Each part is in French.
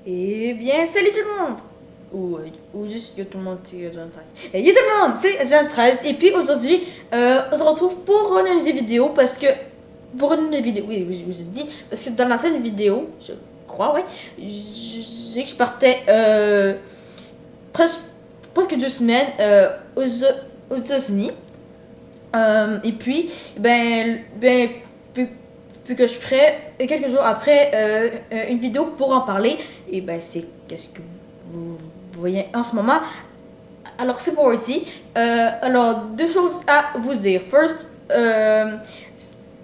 Eh bien, salut tout le monde! Ou juste yo tout le monde, c'est Jean 13. Et yo tout le monde, c'est Jean 13. Et puis aujourd'hui, on se retrouve pour une vidéo parce que. Pour une vidéo, oui, je dit. Parce que dans l'ancienne vidéo, je crois, ouais, j'ai que je partais presque 2 semaines aux États-Unis. Et puis, puis que je ferai quelques jours après une vidéo pour en parler. Et ben, c'est qu'est-ce que vous voyez en ce moment. Alors, c'est pour ici. Alors, deux choses à vous dire. First,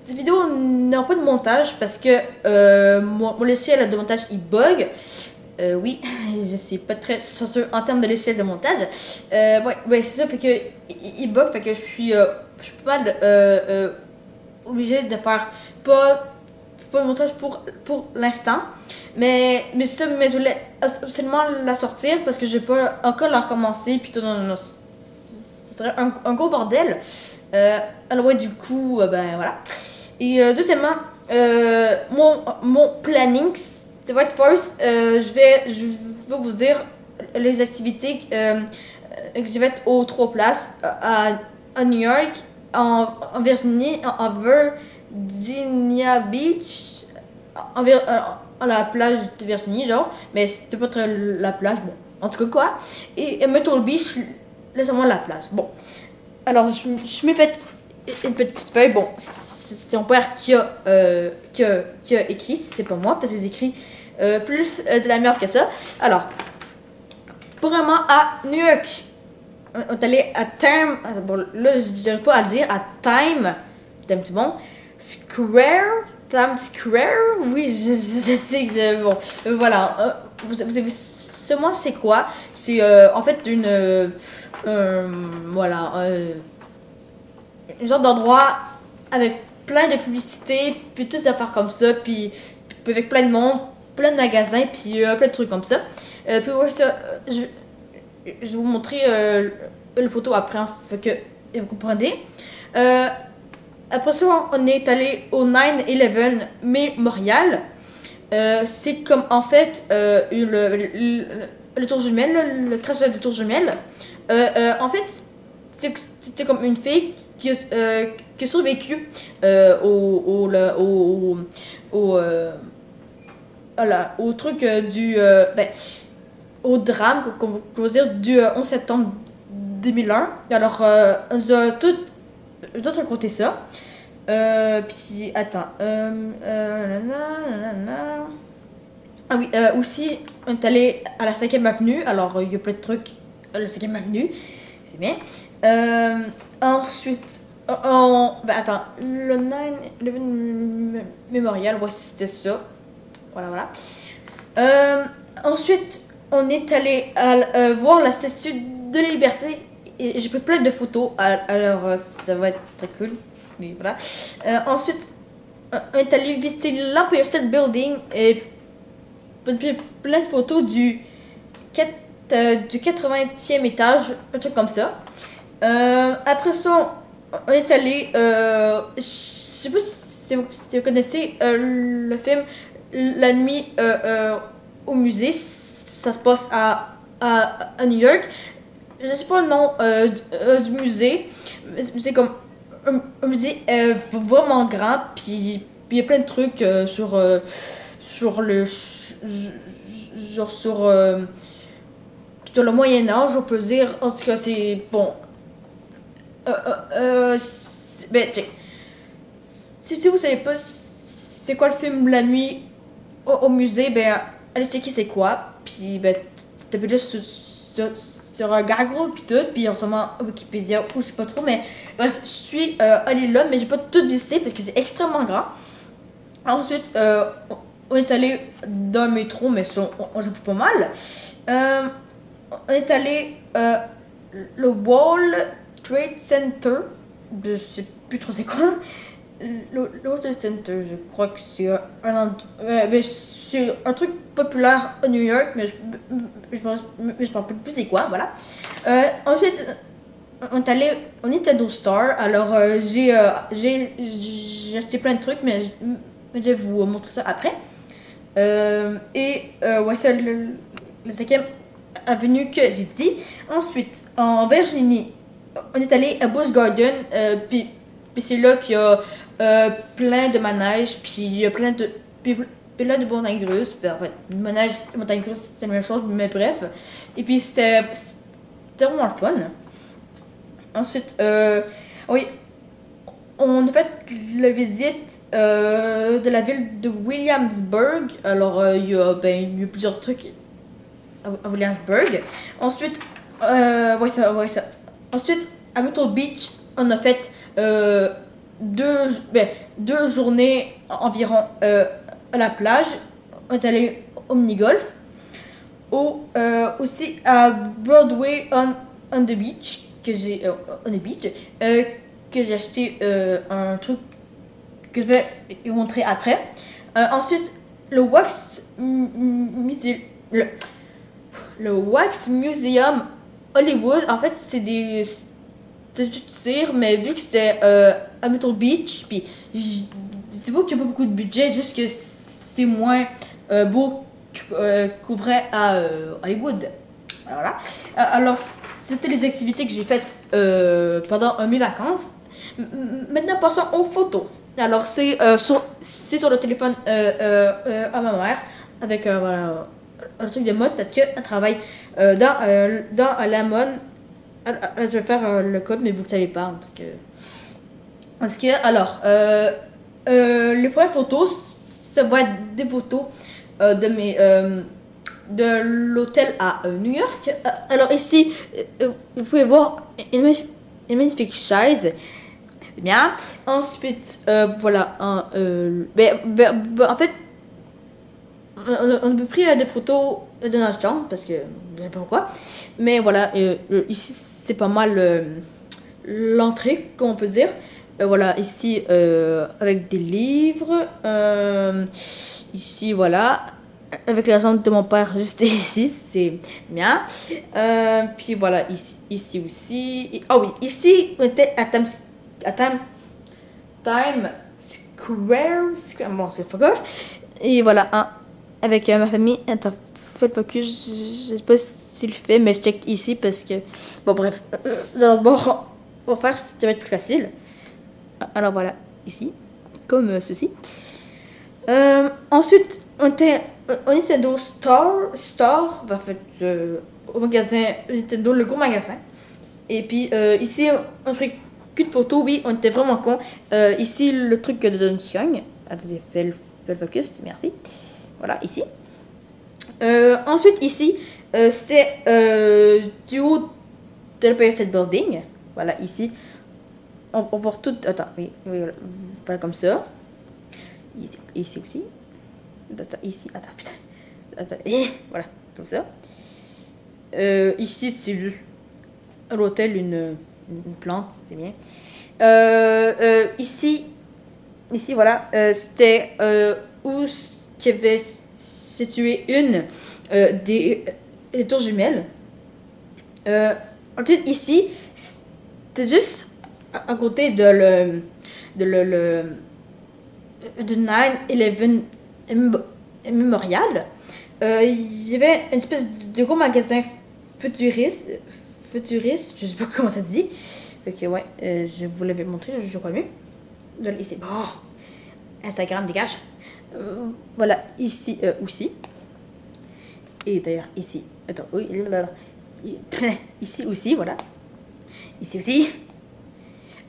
cette vidéo n'a pas de montage parce que mon logiciel de montage il bug. Oui, je suis pas très sûr en termes de logiciel de montage. Ouais, c'est ça, fait que il bug, fait que je suis pas mal obligé de faire pas de montage pour l'instant. Mais je voulais absolument la sortir parce que je vais pas encore la recommencer. Puis tout, non, ce serait un gros bordel. Alors, ouais, du coup, ben voilà. Et deuxièmement, mon planning, c'est va être first. Je vais vous dire les activités que je vais être aux 3 places à New York, en Virginie, en Virginia Beach, à la plage de Virginie, genre, mais c'était pas très la plage, bon, en tout cas quoi. Et Myrtle Beach, laissez-moi la plage. Bon, alors je m'ai fait une petite feuille, bon, c'est mon père qui a écrit, c'est pas moi, parce que j'écris plus de la merde que ça. Alors, premièrement, à New York, on est allé à bon, là je dirais pas à le dire, à Times Square, oui, je sais que bon, voilà, vous savez seulement c'est quoi? C'est en fait voilà, un genre d'endroit avec plein de publicités, puis toutes des affaires comme ça, puis avec plein de monde, plein de magasins, puis plein de trucs comme ça. Puis ouais, ça, je vais vous montrer une photo après, hein, fait que vous comprenez. Après ça, on est allé au 9/11 Memorial. C'est comme en fait le tour jumelle, le crash de tour jumelle. En fait, c'était comme une fille qui a survécu au truc au drame, qu'on va dire, du 11 septembre 2001. Alors, on nous a tout raconté ça. Puis, attends. Ah oui, aussi, on est allé à la 5e avenue. Alors, il y a plein de trucs à la 5e avenue. C'est bien. Ensuite, attends. Le 9/11 Memorial, ouais, c'était ça. Voilà. Ensuite, on est allé voir la Statue de la Liberté. Et j'ai pris plein de photos. Alors, ça va être très cool. Oui, voilà. Ensuite, on est allé visiter l'Empire State Building et plein de photos du 80e étage, un truc comme ça. Après ça, on est allé, je sais pas si vous connaissez le film La nuit au musée. Ça se passe à New York. Je sais pas le nom du musée, mais c'est comme un musée vraiment grand, puis il y a plein de trucs sur le genre sur le Moyen Âge, on peut dire. En tout cas, c'est bon. Ben, si vous savez pas c'est quoi le film La nuit au musée, ben allez checker c'est quoi, puis ben tapez là sur un Google puis tout, puis en ce moment Wikipédia ou je sais pas trop, mais bref, je suis allée là, mais j'ai pas tout visité parce que c'est extrêmement grand. Ensuite, on est allé dans le métro, mais ça, on s'en fout pas mal. On est allé le World Trade Center, je sais plus trop c'est quoi. Le World Trade Center, je crois que c'est c'est un truc populaire à New York, mais je me rappelle plus c'est quoi, voilà. Ensuite, on est allé au Nintendo Store. Alors, j'ai acheté plein de trucs, mais je vais vous montrer ça après. Ouais, c'est le cinquième avenue que j'ai dit. Ensuite, en Virginie, on est allé à Busch Garden, puis c'est là qu'il y a plein de manèges, puis il y a plein de montagnes russes. Puis en fait, manège, montagnes russes, c'est la même chose, mais bref. Et puis c'était vraiment le fun. Ensuite, oui, on a fait la visite de la ville de Williamsburg. Alors, il y a plusieurs trucs à Williamsburg. Ensuite, ouais, ça. Ensuite, à Myrtle Beach, on a fait deux journées environ à la plage. On est allé au mini-golf. Aussi à Broadway on the Beach, on the beach, que j'ai acheté un truc que je vais vous montrer après. Ensuite, le Wax Museum, le Wax Museum Hollywood, en fait, c'était du tir, mais vu que c'était à Myrtle Beach, puis c'est pas qu'il n'y a pas beaucoup de budget, juste que c'est moins beau qu'au vrai à Hollywood. Voilà. Alors, c'était les activités que j'ai faites pendant mes vacances. Maintenant, passons aux photos. Alors, c'est sur le téléphone à ma mère, avec voilà, un truc de mode, parce qu'elle travaille dans la mode. Je vais faire le code, mais vous ne le savez pas, hein, alors, les premières photos, ça va être des photos de l'hôtel à New York. Alors ici, vous pouvez voir une magnifique chaise. Bien. Ensuite, voilà. En fait, on a pris des photos de notre chambre parce que je ne sais pas pourquoi. Mais voilà, ici c'est pas mal l'entrée, comme on peut dire. Voilà, ici avec des livres. Ici, voilà, avec la jambe de mon père juste ici, c'est bien. Puis voilà, ici aussi. Ah oui, ici on était à Times Square. Bon, c'est fuck off. Et voilà, avec ma famille, attends, fais le focus, je sais pas s'il le fait, mais je check ici parce que, bon bref, bon, on va faire, ça va être plus facile. Alors voilà, ici, comme ceci. Ensuite, on était au Store, en fait, au magasin Nintendo, le gros magasin. Et puis ici, on a pris qu'une photo, oui, on était vraiment con. Ici, le truc de Donkey Kong. Attendez, fais le focus, merci. Voilà, ici. Ensuite, ici, c'était du haut de l'Empire State Building. Voilà, ici. On va voir tout. Attends, oui, voilà comme ça. Ici aussi. Attends, ici. Attends, putain. Attends, voilà, comme ça. Ici, c'est juste à l'hôtel, une plante, c'est bien. Ici, voilà, c'était où qu'il y avait situé une des tours jumelles. Ensuite, ici, c'était juste à côté de 9/11 Memorial. Il y avait une espèce de gros magasin futuriste, je sais pas comment ça se dit. Fait que ouais, je vous l'avais montré, je crois mieux. Ici, bon, Instagram dégage. Voilà, ici aussi. Et d'ailleurs, ici, attends, oui, ici aussi, voilà. Ici aussi.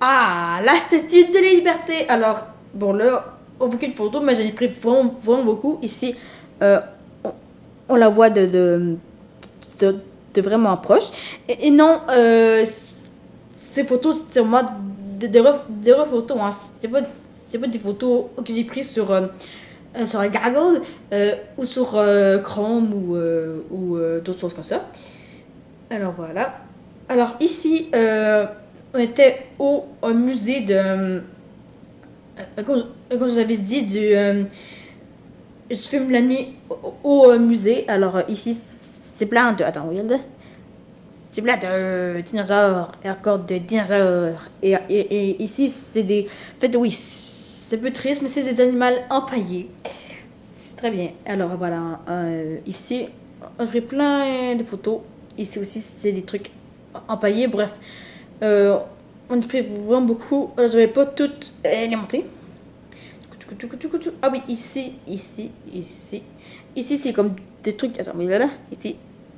Ah, la statue de la liberté. Alors, bon là, on voit qu'une photo, mais j'en ai pris vraiment, vraiment beaucoup. Ici, on la voit de vraiment proche. Et non, ces photos, c'est vraiment des vraies photos. Hein. C'est pas des photos que j'ai prises sur Gaggle ou sur Chrome ou d'autres choses comme ça. Alors voilà. Alors ici, on était au musée de... comme je vous avais dit, je filme la nuit au musée. Alors ici, c'est plein de... Attends, regarde. C'est plein de dinosaures et encore de dinosaures. Et ici, c'est des... En fait, oui, c'est un peu triste, mais c'est des animaux empaillés. Très bien. Alors voilà, ici, on a pris plein de photos. Ici aussi, c'est des trucs empaillés. Bref, euh, on a pris vraiment beaucoup. Je vais pas toutes les montrer. Ah oui, ici. Ici, c'est comme des trucs. Attends, mais là, ici, des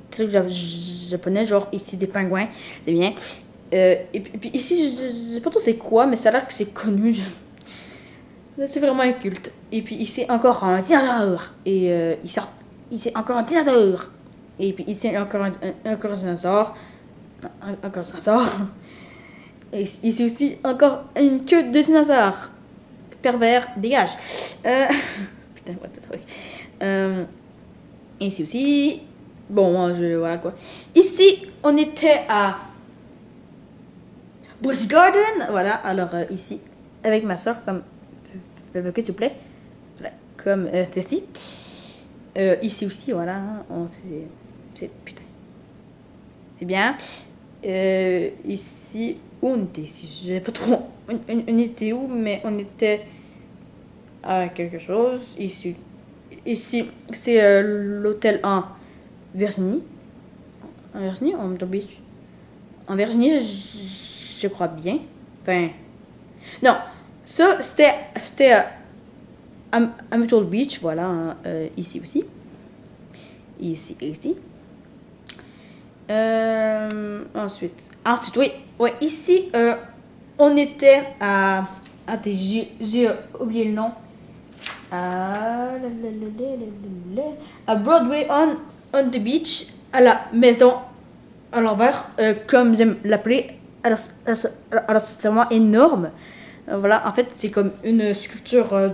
trucs japonais, genre ici des pingouins. C'est bien. Et puis ici, je sais pas trop c'est quoi, mais ça a l'air que c'est connu. C'est vraiment un culte. Et puis ici, encore un dinosaure. Et ici, encore un dinosaure. Et puis ici, encore encore un dinosaure. Encore un dinosaure. Et ici aussi, encore une queue de dinosaure. Pervers, dégage. Putain, what the fuck. Ici aussi. Bon, voilà quoi. Ici, on était à Busch Garden. Voilà, alors ici, avec ma soeur, comme. S'il vous plaît. Voilà, comme ceci. Ici aussi, voilà. C'est. Putain. C'est bien. Ici, où on était ici? Je sais pas trop. On était où, mais on était à quelque chose. Ici, c'est l'hôtel en Virginie. En Virginie, en Beach. En Virginie, je crois bien. Enfin. Non, ça, c'était à Myrtle Beach, voilà. Hein, ici aussi. Ici. Ensuite, oui. Ouais, ici, on était à. Attends, j'ai oublié le nom. À Broadway on the Beach, à la maison à l'envers, comme j'aime l'appeler. Alors c'est vraiment énorme. Voilà, en fait, c'est comme une sculpture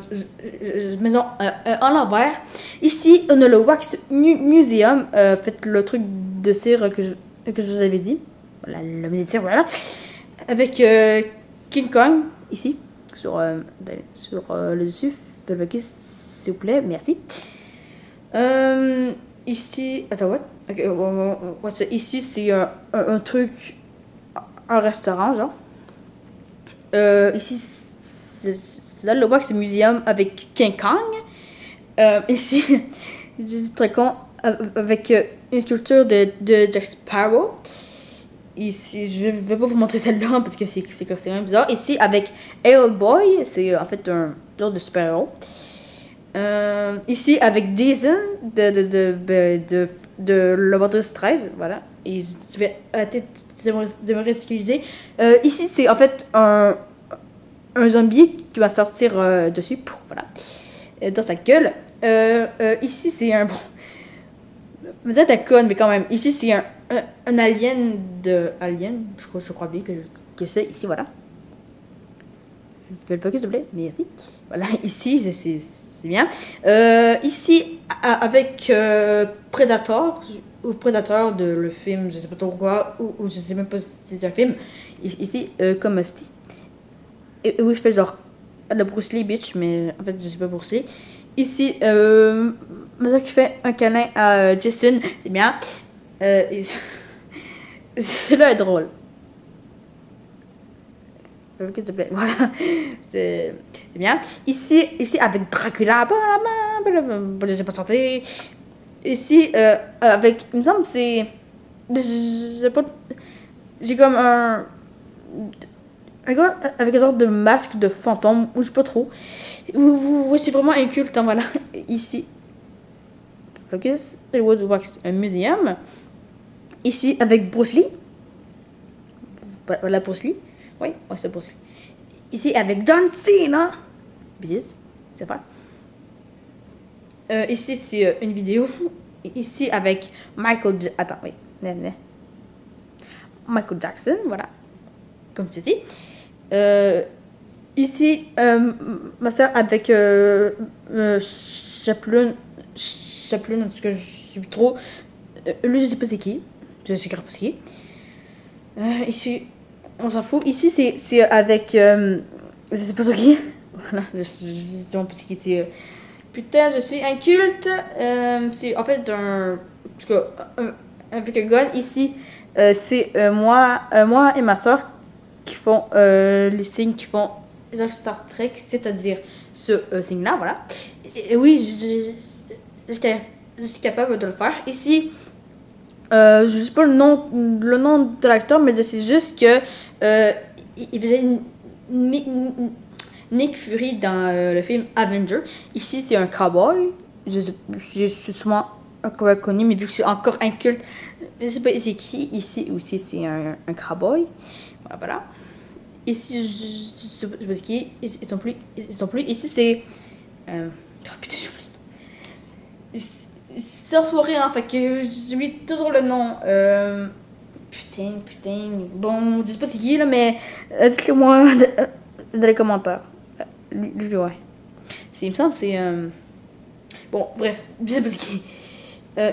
maison à l'envers. Ici, on a le Wax Museum, fait le truc de cire que je vous avais dit. Voilà, le musée de cire, voilà. Avec King Kong, ici, sur le dessus. S'il vous plaît, merci. Ici, attends, what? Okay, ici, c'est un truc, un restaurant, genre. Ici, c'est là le Wax Museum avec King Kong. Ici, je dis très con, avec une sculpture de Jack Sparrow. Ici, je vais pas vous montrer celle-là parce que c'est quand même bizarre. Ici, avec Boy, c'est en fait un genre de super-héros. Ici, avec Jason de Le Vendredi 13, voilà. Et je vais arrêter de me ridiculiser. Ici, c'est en fait un zombie qui va sortir dessus, voilà, dans sa gueule. Ici, c'est un bon. Vous êtes à con, mais quand même. Ici, c'est un alien de. Alien, je crois bien que c'est ici, voilà. Fais le focus, s'il te plaît. Merci. Voilà, ici, c'est bien. Ici, avec Predator, ou Predator de le film, je sais pas trop quoi, ou je sais même pas si c'est un film. Ici, comme ici. Et oui, je fais genre le Bruce Lee, bitch, mais en fait, je sais pas Bruce Lee. Ici, ma soeur qui fait un câlin à Jason, c'est bien. Celui-là est drôle. S'il te plaît, voilà. C'est bien. Ici, avec Dracula, je sais pas chanter. Ici, avec, il me semble, c'est. J'ai comme un gars avec un genre de masque de fantôme, ou je sais pas trop. Oui, c'est vraiment inculte, hein, voilà. Ici, Focus, le Wood Wax Museum. Ici, avec Bruce Lee. Voilà, Bruce Lee. Oui, c'est Bruce Lee. Ici, avec John Cena. Bis, c'est vrai. Ici, c'est une vidéo. Ici, avec Michael. Attends, oui. Michael Jackson, voilà. Comme tu dis. Ici, ma soeur avec Chaplin, en tout cas, je suis trop. Lui, je sais pas c'est qui. Je sais pas c'est qui. Ici, on s'en fout. Ici, c'est avec. Je sais pas c'est qui. Voilà, je sais pas c'est qui. C'est. Putain, je suis inculte. C'est en fait un. En tout cas, avec un gun. Ici, c'est moi et ma soeur qui font les signes qui font Star Trek, c'est-à-dire ce signe-là, voilà. Et oui, je suis capable de le faire. Ici, je sais pas le nom de l'acteur, mais je sais juste que il faisait Nick Fury dans le film Avenger. Ici, c'est un cowboy. Je suis souvent un cowboy connu, mais vu que c'est encore inculte, je sais pas c'est qui. Ici aussi, c'est un cowboy. Voilà. Ici, je sais pas c'est qui. Ils sont plus. Ici, c'est. Oh putain, j'oublie. C'est en soirée, hein, fait que j'oublie toujours le nom. Putain. Bon, je sais pas c'est qui, là, mais dites-le moi dans les commentaires. Lui, ouais. Il me semble c'est. Bon, bref, je sais pas c'est qui.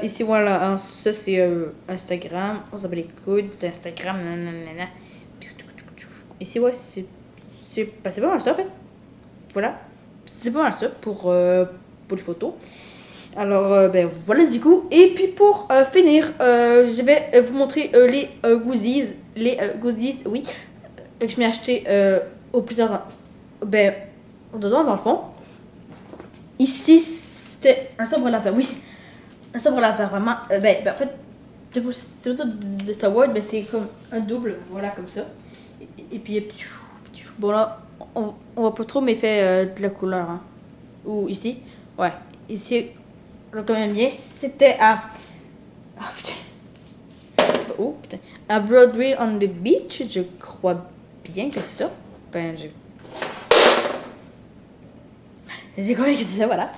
Ici, voilà, ça c'est Instagram. On s'appelle les coudes, c'est Instagram, nanana. Ici, ouais, c'est pas mal ça, en fait. Voilà. C'est pas mal ça pour les photos. Alors, ben voilà du coup. Et puis pour finir, je vais vous montrer les goodies. Les goodies, oui, que je m'ai acheté au plusieurs. Ben, dedans, dans le fond. Ici, c'était un sabre laser, oui. Un sabre laser, vraiment. En fait, c'est plutôt de Star Wars, mais c'est comme un double, voilà, comme ça. Et puis, bon là, on voit pas trop, mais il fait de la couleur. Hein. Ou ici, ouais. Ici, quand même bien. C'était à. Ah putain. Oh putain. À Broadway on the Beach, je crois bien que c'est ça. Ben, c'est quand même que c'est ça, voilà.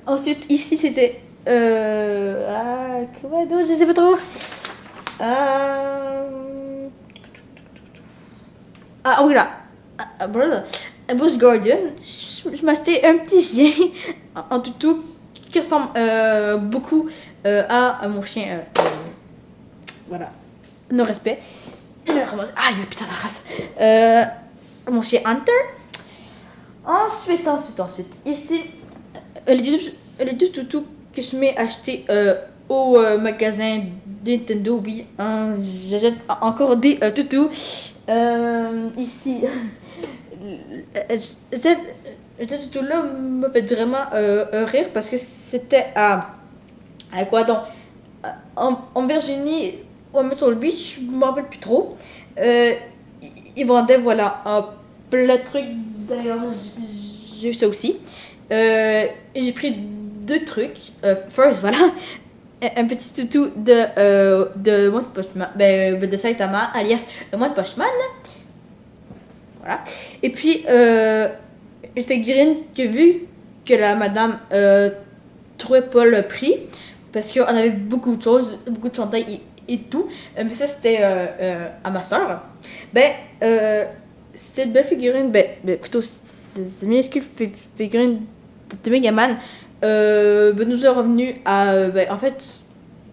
Ensuite, ici, c'était. Quoi d'autre? Je sais pas trop. Ah oui, là. À Busch Gardens, je m'ai acheté un petit chien en toutou qui ressemble beaucoup à mon chien. Voilà. No respect. Aïe, putain de race. Mon chien Hunter. Ensuite. Ici, les deux toutous que je m'ai acheté au magasin Nintendo. Oui, hein, j'achète encore des toutous. Ici, ce toutou-là m'a fait vraiment rire parce que c'était à quoi donc en Virginie ou à Myrtle Beach, je me rappelle plus trop. Ils vendaient voilà un plein de trucs. D'ailleurs, j'ai eu ça aussi. J'ai pris deux trucs. First, voilà, un petit toutou de One Punch Man, de Saitama, alias One Punch Man. Voilà. Et puis, une figurine que vu que la madame trouvait pas le prix, parce qu'on avait beaucoup de choses, beaucoup de chandails et tout, mais ça c'était à ma soeur. Cette belle figurine, plutôt, c'est minuscule figurine de Megaman, nous est revenu à, en fait,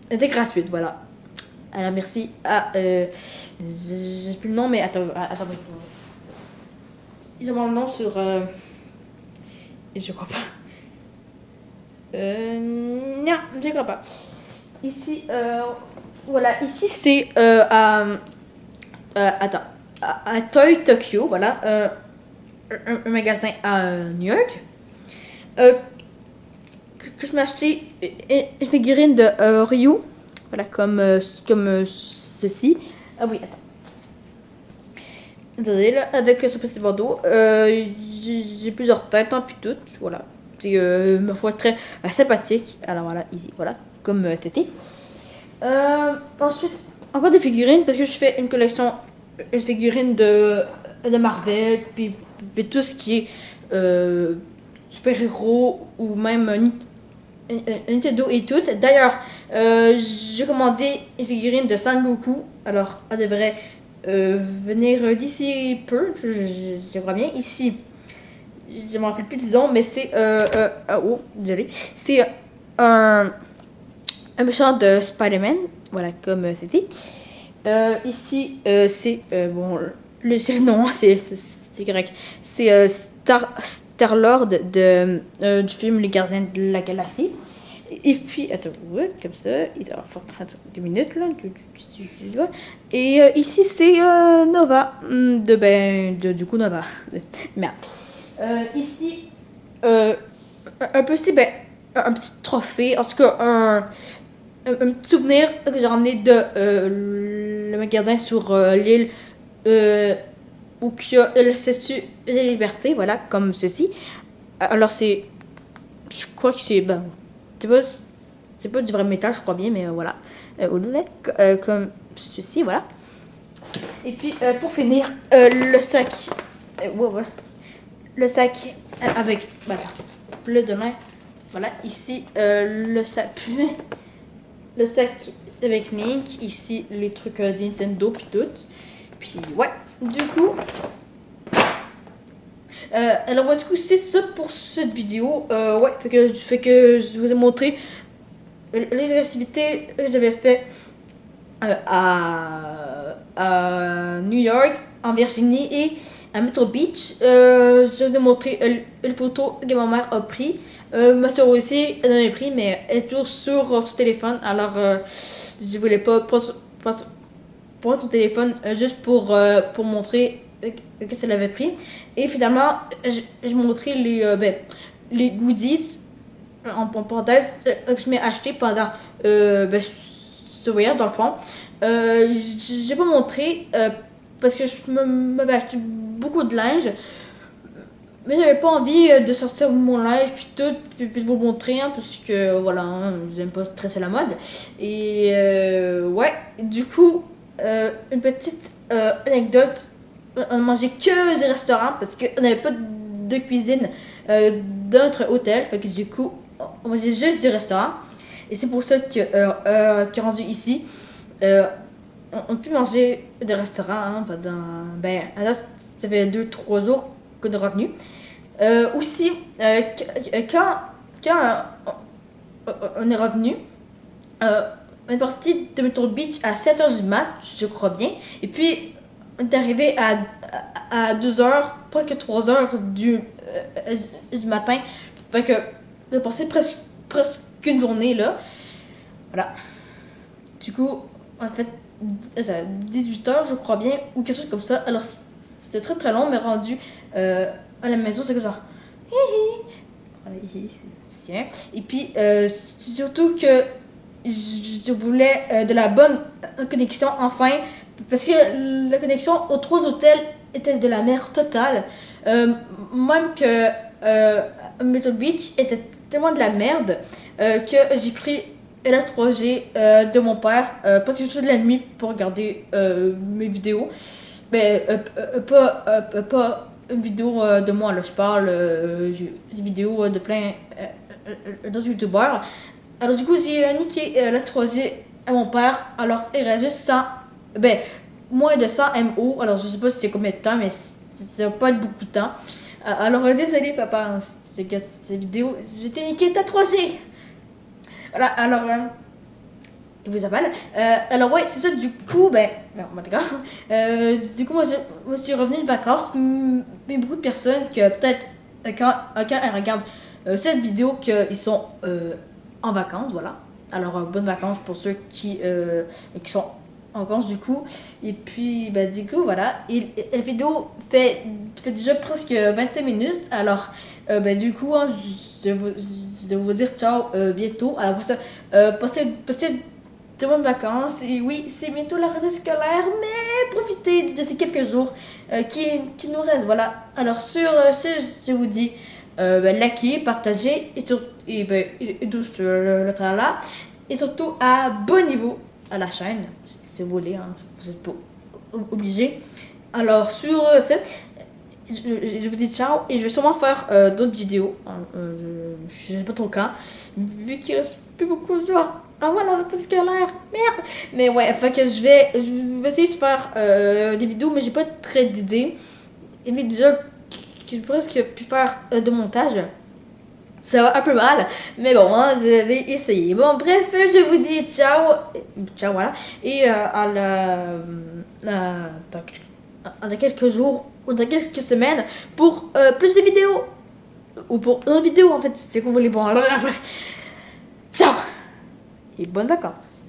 elle était gratuite, voilà. Alors merci à, j'ai plus le nom, mais attends. Ils ont le nom sur, je crois pas. Non, je crois pas. Ici, voilà, ici c'est attends, à Toy Tokyo, voilà, un magasin à New York. Que je m'ai acheté une figurine de Ryu, voilà, comme ceci. Ah oui, attends. Attendez, là, avec ce petit bandeau, j'ai plusieurs têtes, hein, puis toutes, voilà. C'est, ma foi, très sympathique. Alors voilà, ici, voilà, comme Tété. Ensuite, encore des figurines, parce que je fais une collection, une figurine de Marvel, puis tout ce qui est super-héros, ou même Nintendo et tout. D'ailleurs, j'ai commandé une figurine de Sangoku, alors elle devrait venir d'ici peu, je crois bien. Ici, je me rappelle plus du nom, mais c'est oh, désolé. C'est un méchant de Spider-Man, voilà, comme c'était. Ici, c'est bon, le nom, c'est grec. C'est Star-Lord du film Les Gardiens de la Galaxie. Et puis, attends, ouais, comme ça, il doit faire 2 minutes là, tu vois. Et ici, c'est Nova, du coup, Nova. Merde. Ici, un peu, un petit trophée, en tout cas un petit souvenir que j'ai ramené de le magasin sur l'île où il y a le statue de la liberté, voilà, comme ceci. Alors c'est, je crois que c'est pas, c'est pas du vrai métal, je crois bien, mais voilà. Comme ceci, voilà. Et puis pour finir, le sac, voilà. Le sac avec, voilà, le de lin. Voilà, ici le sac avec Link, ici les trucs de Nintendo puis tout. Puis ouais, du coup, alors du coup c'est ça pour cette vidéo. Ouais, fait que je vous ai montré les activités que j'avais fait à New York, en Virginie et à Myrtle Beach. Je vous ai montré une photo que ma mère a prise. Ma soeur aussi elle en a pris, mais elle est toujours sur son téléphone. Alors, je voulais pas prendre son téléphone juste pour montrer que ça l'avait pris. Et finalement, je montrais les goodies en parenthèse que je m'ai acheté pendant ce voyage dans le fond. J'ai pas montré parce que je m'avais acheté beaucoup de linge, mais j'avais pas envie de sortir mon linge puis tout puis de vous le montrer hein, parce que voilà hein, j'aime pas stresser la mode et ouais du coup une petite anecdote, on ne mangeait que des restaurants parce qu'on n'avait pas de cuisine dans notre hôtel, fait que du coup on mangeait juste du restaurant et c'est pour ça que rendu ici on peut manger des restaurants hein, pendant là, ça fait 2-3 jours qu'on est revenu. Aussi, quand on est revenu, on est parti de Myrtle Beach à 7h du mat, je crois bien. Et puis, on est arrivé à 2h, presque 3h du matin. Fait que, on a passé presque une journée là. Voilà. Du coup, on a fait 18h, je crois bien, ou quelque chose comme ça. Alors, c'était très très long, mais rendu à la maison, c'est que genre, c'est bien. Et puis, surtout que je voulais de la bonne connexion, enfin, parce que la connexion aux 3 hôtels était de la merde totale. Même que Myrtle Beach était tellement de la merde que j'ai pris la 3G de mon père parce que je suis de la nuit pour regarder mes vidéos. Mais pas une vidéo de moi, là, je parle des vidéos de plein d'autres youtubeurs. Alors du coup, j'ai niqué la 3G à mon père, alors il reste juste 100, moins de 100 MO, alors je sais pas si c'est combien de temps, mais ça va pas être beaucoup de temps. Alors désolé papa, hein, c'est que cette vidéo, j'ai niqué ta 3G. Voilà, alors il vous appelle. Alors ouais, c'est ça, du coup, non, d'accord. Du coup, moi, je suis revenue de vacances, mais beaucoup de personnes que peut-être, quand elles regardent cette vidéo, qu'ils sont en vacances, voilà. Alors, bonnes vacances pour ceux qui sont en vacances, du coup. Et puis, du coup, voilà. Et la vidéo fait déjà presque 25 minutes. Alors, du coup, hein, je vais vous dire ciao bientôt. Alors, pour ça, passez de bonnes vacances. Et oui, c'est bientôt la rentrée scolaire, mais profitez de ces quelques jours qui nous restent. Voilà. Alors, sur ce, je vous dis likez, partagez et tout le tralala. Et surtout abonnez-vous à la chaîne si vous voulez, hein, vous n'êtes pas obligé. Alors, sur ce, je vous dis ciao et je vais sûrement faire d'autres vidéos. Je sais pas trop quand, vu qu'il reste plus beaucoup de jours avant la rentrée scolaire. Merde! Mais ouais, fait que je vais essayer de faire des vidéos, mais j'ai pas très d'idées. Et puis déjà, que j'ai presque pu faire de montage. Ça va un peu mal, mais bon, hein, je vais essayer. Bon, bref, je vous dis ciao. Ciao, voilà. Et dans quelques jours ou dans quelques semaines pour plus de vidéos. Ou pour une vidéo, en fait, c'est qu'on voulait. Bon, alors, bref. Ciao! Et bonnes vacances.